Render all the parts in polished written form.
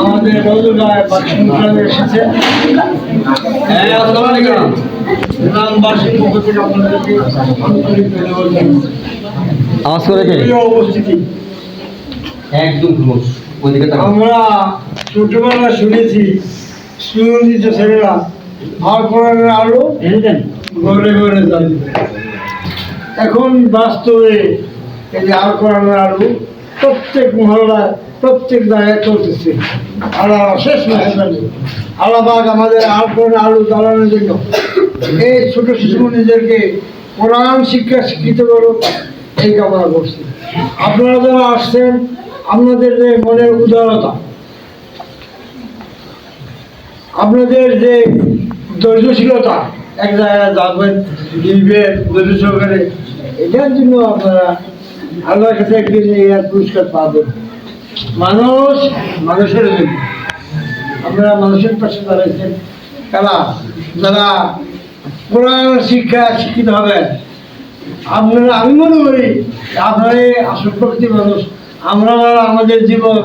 আমাদের রোজগার বাসিন্দা এসেছে। গ্রামবাসীর পক্ষ থেকে আপনাদেরকে আন্তরিক ধন্যবাদ জানাই। আওয়াজ করে দেন। উপস্থিতি একদম ক্লোজ ওইদিকে তাকান। আমরা ছোটবেলা শুনেছি সুনন্দিত ছেলেরা আর কোরআনের আলো ঘরে ঘরে যায়। এখন বাস্তবে এই যে আর কোরআনের আলো প্রত্যেক মহল্লায় প্রত্যেক জায়গায় চলতেছে। আল্লাহ শেষ মেহরবানি, আল্লাহবাগ আমাদের আর কোরআনের আলো জ্বালানোর জন্য এই ছোট শিশুমণিদেরকে কোরআন শিক্ষা শিক্ষিত করো এই কামনা করছি। আপনারা যারা আসছেন, আপনাদের যে মনের উদারতা, আপনাদের যে ধৈর্যশীলতা, এক জায়গায় যাবেন দিবেন ধৈর্য সহকারে, এটার জন্য আপনারা আল্লাহর কাছে একদিন এর পুরস্কার পাবেন। মানুষ মানুষের জন্য আপনারা মানুষের পাশে দাঁড়াইছেন। কারা যারা কোরআন শিক্ষা শিক্ষিত হবেন, আপনারা, আমি মনে করি আপনারা আসল প্রকৃতি মানুষ। আমরা আমাদের জীবন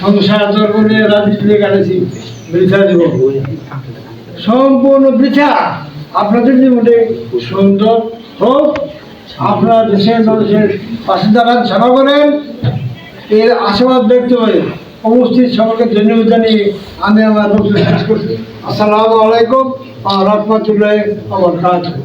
সংসার করে রাজনীতি কাটেছি, বৃথা জীবন, সম্পূর্ণ বৃথা। আপনাদের জীবনে সুন্দর হোক, আপনারা দেশের মানুষের পাশে দাঁড়ান, সেবা করেন, এর আশীর্বাদ ব্যক্ত করে উপস্থিত সকলকে ধন্যবাদ জানিয়ে আমি আমার বক্তব্য শেষ করছি। আসসালামু আলাইকুম ওয়া রাহমাতুল্লাহি ওয়া বারাকাতুহু।